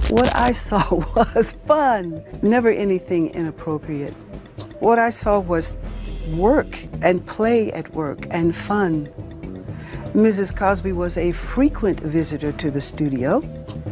What I saw was fun, never anything inappropriate. What I saw was work and play at work and fun. Mrs. Cosby was a frequent visitor to the studio.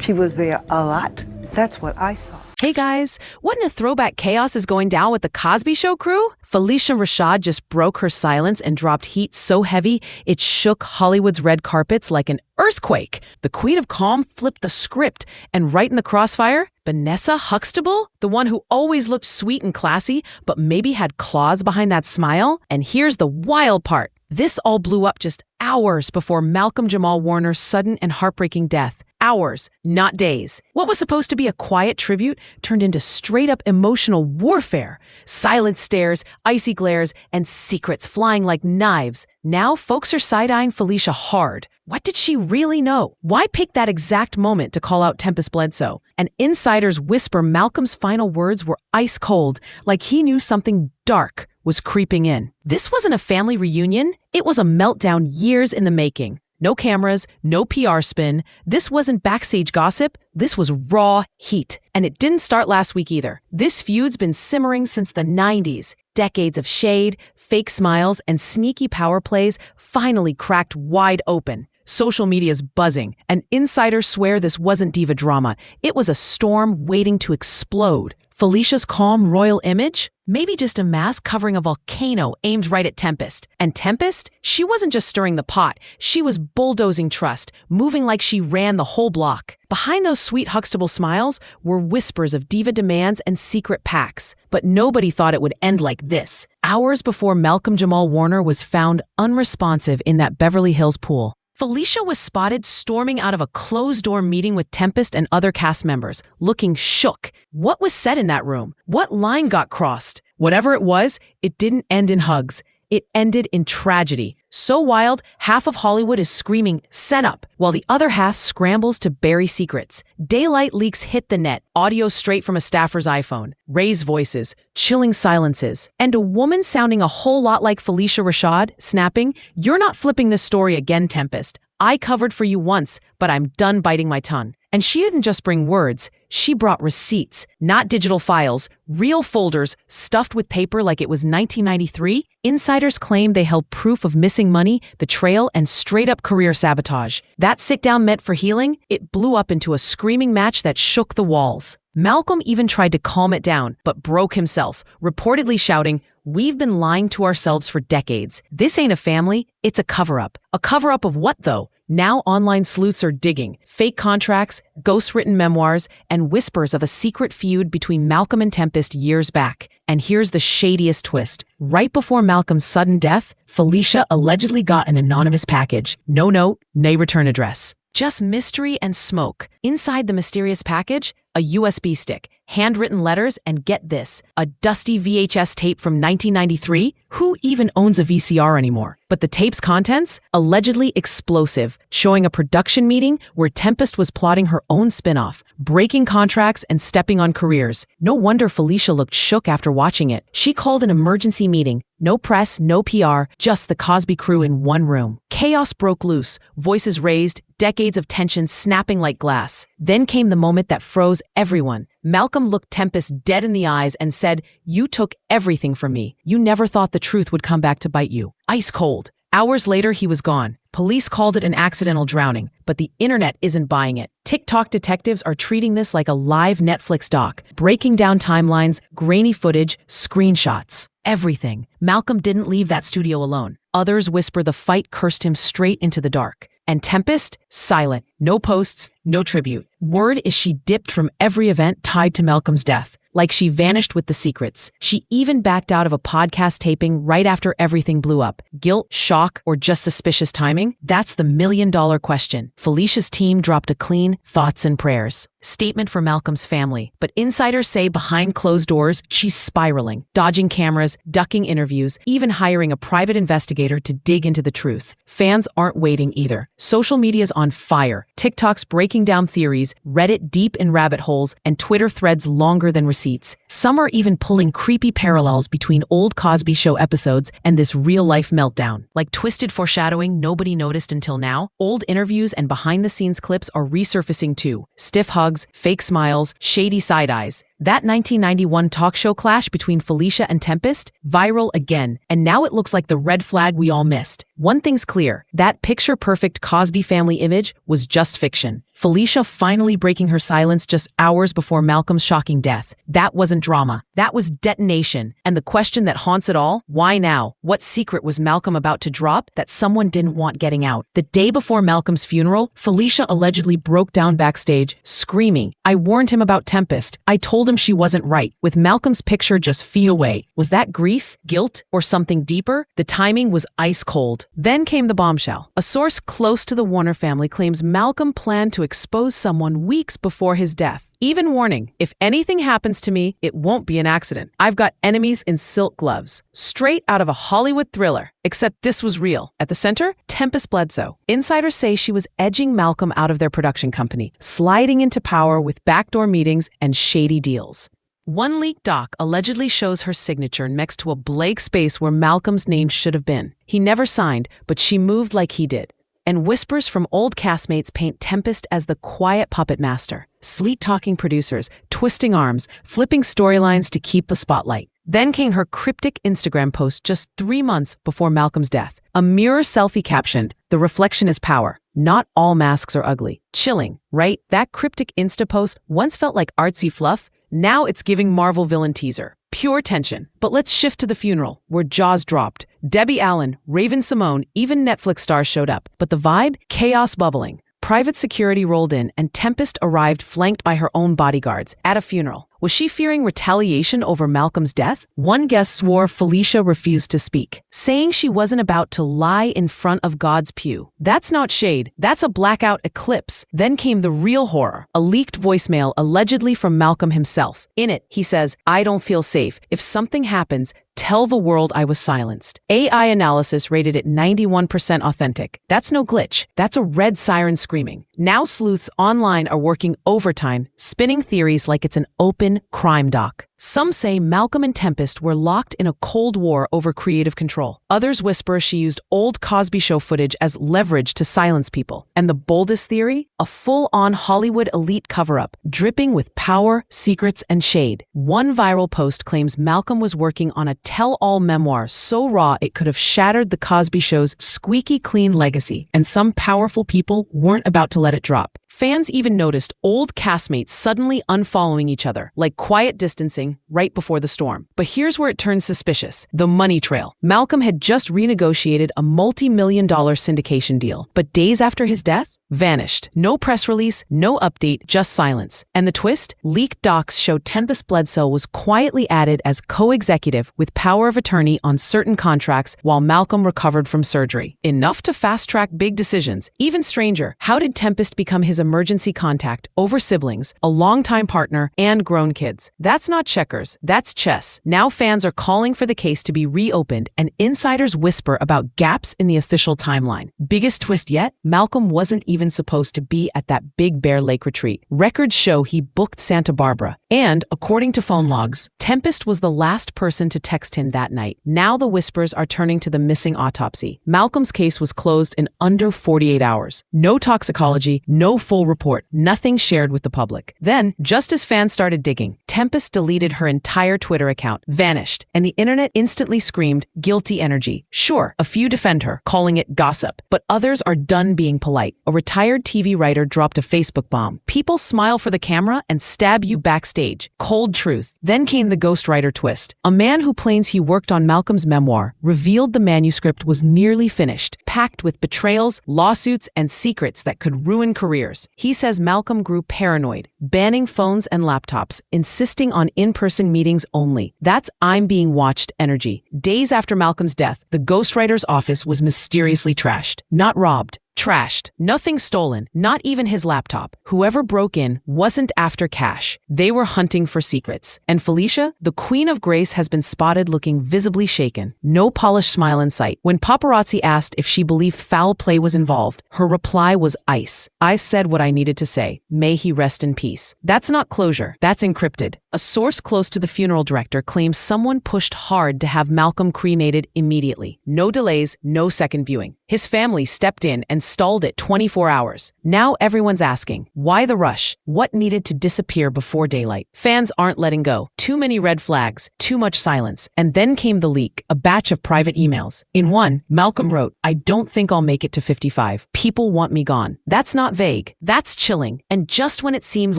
She was there a lot. That's what I saw. Hey guys, what in a throwback chaos is going down with the Cosby Show crew? Phylicia Rashad just broke her silence and dropped heat so heavy it shook Hollywood's red carpets like an earthquake. The Queen of Calm flipped the script, and right in the crossfire, Vanessa Huxtable, the one who always looked sweet and classy, but maybe had claws behind that smile. And here's the wild part. This all blew up just hours before Malcolm-Jamal Warner's sudden and heartbreaking death. Hours, not days. What was supposed to be a quiet tribute turned into straight-up emotional warfare. Silent stares, icy glares, and secrets flying like knives. Now folks are side-eyeing Phylicia hard. What did she really know? Why pick that exact moment to call out Tempest Bledsoe? And insiders whisper Malcolm's final words were ice cold, like he knew something dark was creeping in. This wasn't a family reunion. It was a meltdown years in the making. No cameras, no PR spin. This wasn't backstage gossip. This was raw heat. And it didn't start last week either. This feud's been simmering since the 90s. Decades of shade, fake smiles, and sneaky power plays finally cracked wide open. Social media's buzzing, and insiders swear this wasn't diva drama. It was a storm waiting to explode. Phylicia's calm royal image? Maybe just a mask covering a volcano aimed right at Tempest. And Tempest? She wasn't just stirring the pot. She was bulldozing trust, moving like she ran the whole block. Behind those sweet Huxtable smiles were whispers of diva demands and secret pacts. But nobody thought it would end like this. Hours before Malcolm-Jamal Warner was found unresponsive in that Beverly Hills pool, Phylicia was spotted storming out of a closed-door meeting with Tempest and other cast members, looking shook. What was said in that room? What line got crossed? Whatever it was, it didn't end in hugs. It ended in tragedy. So wild, half of Hollywood is screaming, "Set up," while the other half scrambles to bury secrets. Daylight leaks hit the net, audio straight from a staffer's iPhone, raised voices, chilling silences, and a woman sounding a whole lot like Phylicia Rashad, snapping, "You're not flipping this story again, Tempest. I covered for you once, but I'm done biting my tongue." And she didn't just bring words, she brought receipts, not digital files, real folders stuffed with paper like it was 1993. Insiders claim they held proof of missing money, betrayal, and straight-up career sabotage. That sit-down meant for healing, it blew up into a screaming match that shook the walls. Malcolm even tried to calm it down, but broke himself, reportedly shouting, "We've been lying to ourselves for decades. This ain't a family, it's a cover-up." A cover-up of what, though? Now online sleuths are digging. Fake contracts, ghost-written memoirs, and whispers of a secret feud between Malcolm and Tempest years back. And here's the shadiest twist. Right before Malcolm's sudden death, Phylicia allegedly got an anonymous package. No note, no return address. Just mystery and smoke. Inside the mysterious package, a USB stick, handwritten letters, and get this, a dusty VHS tape from 1993? Who even owns a VCR anymore? But the tape's contents? Allegedly explosive, showing a production meeting where Tempest was plotting her own spin-off, breaking contracts and stepping on careers. No wonder Phylicia looked shook after watching it. She called an emergency meeting. No press, no PR, just the Cosby crew in one room. Chaos broke loose, voices raised, decades of tension snapping like glass. Then came the moment that froze everyone. Malcolm looked Tempest dead in the eyes and said, "You took everything from me. You never thought the truth would come back to bite you." Ice cold. Hours later, he was gone. Police called it an accidental drowning, but the internet isn't buying it. TikTok detectives are treating this like a live Netflix doc, breaking down timelines, grainy footage, screenshots. Everything. Malcolm didn't leave that studio alone. Others whisper the fight cursed him straight into the dark. And Tempest? Silent. No posts, no tribute. Word is she dipped from every event tied to Malcolm's death. Like she vanished with the secrets. She even backed out of a podcast taping right after everything blew up. Guilt, shock, or just suspicious timing? That's the million-dollar question. Phylicia's team dropped a clean thoughts and prayers statement for Malcolm's family, but insiders say behind closed doors, she's spiraling, dodging cameras, ducking interviews, even hiring a private investigator to dig into the truth. Fans aren't waiting either. Social media's on fire. TikTok's breaking down theories, Reddit deep in rabbit holes, and Twitter threads longer than receipts. Some are even pulling creepy parallels between old Cosby Show episodes and this real-life meltdown. Like twisted foreshadowing nobody noticed until now, old interviews and behind-the-scenes clips are resurfacing too. Stiff hugs, hugs, fake smiles, shady side eyes. That 1991 talk show clash between Phylicia and Tempest, viral again, and now it looks like the red flag we all missed. One thing's clear, that picture-perfect Cosby family image was just fiction. Phylicia finally breaking her silence just hours before Malcolm's shocking death. That wasn't drama. That was detonation. And the question that haunts it all, why now? What secret was Malcolm about to drop that someone didn't want getting out? The day before Malcolm's funeral, Phylicia allegedly broke down backstage, screaming, "I warned him about Tempest. I told him she wasn't right," with Malcolm's picture just feet away. Was that grief, guilt, or something deeper? The timing was ice cold. Then came the bombshell. A source close to the Warner family claims Malcolm planned to expose someone weeks before his death. Even warning, if anything happens to me, it won't be an accident. I've got enemies in silk gloves. Straight out of a Hollywood thriller. Except this was real. At the center, Tempest Bledsoe. Insiders say she was edging Malcolm out of their production company, sliding into power with backdoor meetings and shady deals. One leaked doc allegedly shows her signature next to a blank space where Malcolm's name should have been. He never signed, but she moved like he did. And whispers from old castmates paint Tempest as the quiet puppet master. Sweet-talking producers, twisting arms, flipping storylines to keep the spotlight. Then came her cryptic Instagram post just 3 months before Malcolm's death. A mirror selfie captioned, "The reflection is power. Not all masks are ugly." Chilling, right? That cryptic Insta post once felt like artsy fluff. Now it's giving Marvel villain teaser. Pure tension. But let's shift to the funeral, where jaws dropped. Debbie Allen, Raven-Symoné, even Netflix stars showed up. But the vibe? Chaos bubbling. Private security rolled in, and Tempest arrived flanked by her own bodyguards at a funeral. Was she fearing retaliation over Malcolm's death? One guest swore Phylicia refused to speak, saying she wasn't about to lie in front of God's pew. That's not shade, that's a blackout eclipse. Then came the real horror, a leaked voicemail allegedly from Malcolm himself. In it, he says, "I don't feel safe. If something happens, tell the world I was silenced." AI analysis rated it 91% authentic. That's no glitch. That's a red siren screaming. Now sleuths online are working overtime, spinning theories like it's an open crime doc. Some say Malcolm and Tempest were locked in a cold war over creative control. Others whisper she used old Cosby Show footage as leverage to silence people. And the boldest theory? A full-on Hollywood elite cover-up, dripping with power, secrets, and shade. One viral post claims Malcolm was working on a tell-all memoir so raw it could have shattered the Cosby Show's squeaky clean legacy, and some powerful people weren't about to let it drop. Fans even noticed old castmates suddenly unfollowing each other, like quiet distancing right before the storm. But here's where it turns suspicious. The money trail. Malcolm had just renegotiated a multi-million-dollar syndication deal, but days after his death, vanished. No press release, no update, just silence. And the twist? Leaked docs show Tempest Bledsoe was quietly added as co-executive with power of attorney on certain contracts while Malcolm recovered from surgery. Enough to fast-track big decisions. Even stranger, how did Tempest become his emergency contact over siblings, a longtime partner, and grown kids? That's not checkers, that's chess. Now fans are calling for the case to be reopened, and insiders whisper about gaps in the official timeline. Biggest twist yet? Malcolm wasn't even supposed to be at that Big Bear Lake retreat. Records show he booked Santa Barbara. And, according to phone logs, Tempest was the last person to text him that night. Now the whispers are turning to the missing autopsy. Malcolm's case was closed in under 48 hours. No toxicology, no full report, nothing shared with the public. Then, just as fans started digging, Tempest deleted her entire Twitter account, vanished, and the internet instantly screamed, guilty energy. Sure, a few defend her, calling it gossip, but others are done being polite. A retired TV writer dropped a Facebook bomb. People smile for the camera and stab you backstage. Cold truth. Then came the ghostwriter twist. A man who claims he worked on Malcolm's memoir revealed the manuscript was nearly finished, packed with betrayals, lawsuits, and secrets that could ruin careers. He says Malcolm grew paranoid, banning phones and laptops, insisting on in-person meetings only. That's "I'm being watched" energy. Days after Malcolm's death, the ghostwriter's office was mysteriously trashed. Not robbed. Trashed. Nothing stolen, not even his laptop. Whoever broke in wasn't after cash. They were hunting for secrets. And Phylicia, the Queen of Grace, has been spotted looking visibly shaken. No polished smile in sight. When paparazzi asked if she believed foul play was involved, her reply was ice. "I said what I needed to say. May he rest in peace." That's not closure. That's encrypted. A source close to the funeral director claims someone pushed hard to have Malcolm cremated immediately. No delays, no second viewing. His family stepped in and stalled it 24 hours. Now everyone's asking, why the rush? What needed to disappear before daylight? Fans aren't letting go. Too many red flags, too much silence. And then came the leak, a batch of private emails. In one, Malcolm wrote, "I don't think I'll make it to 55. People want me gone." That's not vague. That's chilling. And just when it seemed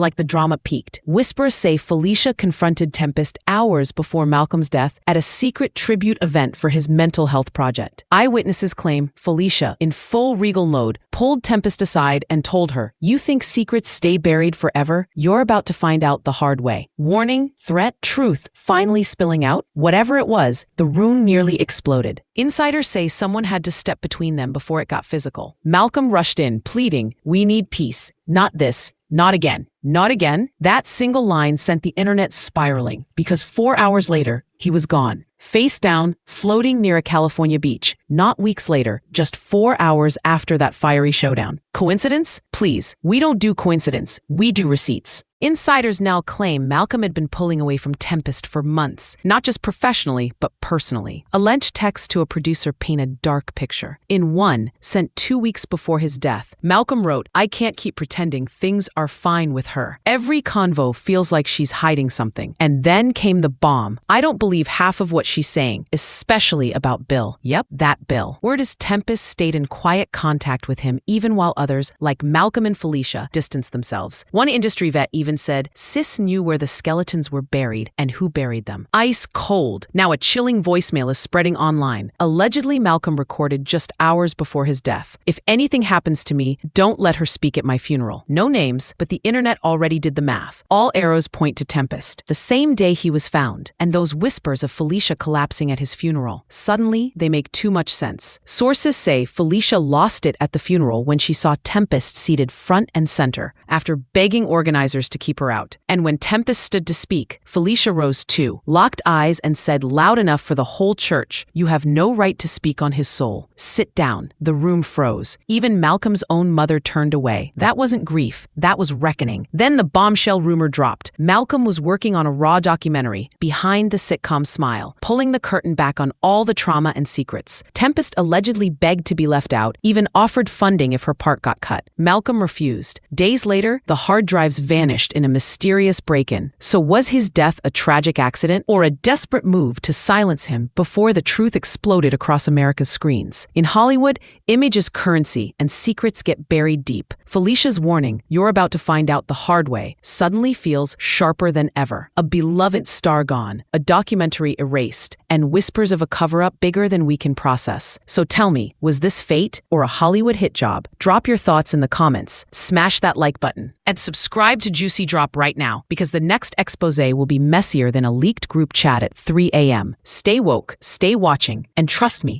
like the drama peaked, whispers say Phylicia confronted Tempest hours before Malcolm's death at a secret tribute event for his mental health project. Eyewitnesses claim Phylicia, in full regal mode, pulled Tempest aside and told her, "You think secrets stay buried forever? You're about to find out the hard way." Warning, threat, truth finally spilling out. Whatever it was, the room nearly exploded. Insiders say someone had to step between them before it got physical. Malcolm rushed in, pleading, "We need peace. Not this. Not again. Not again." That single line sent the internet spiraling because 4 hours later, he was gone. Face down, floating near a California beach. Not weeks later, just 4 hours after that fiery showdown. Coincidence? Please, we don't do coincidence. We do receipts. Insiders now claim Malcolm had been pulling away from Tempest for months, not just professionally, but personally. Alleged texts to a producer paint a dark picture. In one, sent 2 weeks before his death, Malcolm wrote, "I can't keep pretending things are fine with her. Every convo feels like she's hiding something." And then came the bomb. "I don't believe half of what she's saying, especially about Bill." Yep, that Bill. Word is Tempest stayed in quiet contact with him even while others, like Malcolm and Phylicia, distanced themselves. One industry vet even said, "Sis knew where the skeletons were buried and who buried them." Ice cold. Now a chilling voicemail is spreading online. Allegedly, Malcolm recorded just hours before his death. "If anything happens to me, don't let her speak at my funeral." No names, but the internet already did the math. All arrows point to Tempest, the same day he was found, and those whispers of Phylicia collapsing at his funeral. Suddenly, they make too much sense. Sources say Phylicia lost it at the funeral when she saw Tempest seated front and center, after begging organizers to keep her out. And when Tempest stood to speak, Phylicia rose too, locked eyes and said loud enough for the whole church, "You have no right to speak on his soul. Sit down." The room froze. Even Malcolm's own mother turned away. That wasn't grief. That was reckoning. Then the bombshell rumor dropped. Malcolm was working on a raw documentary, Behind the Sitcom Smile, pulling the curtain back on all the trauma and secrets. Tempest allegedly begged to be left out, even offered funding if her part got cut. Malcolm refused. Days later, the hard drives vanished in a mysterious break-in. So was his death a tragic accident or a desperate move to silence him before the truth exploded across America's screens? In Hollywood, image is currency and secrets get buried deep. Phylicia's warning, "You're about to find out the hard way," suddenly feels sharper than ever. A beloved star gone, a documentary erased, and whispers of a cover-up bigger than we can process. So tell me, was this fate or a Hollywood hit job? Drop your thoughts in the comments, smash that like button, and subscribe to Juicy Drop right now, because the next expose will be messier than a leaked group chat at 3 a.m. Stay woke, stay watching, and trust me,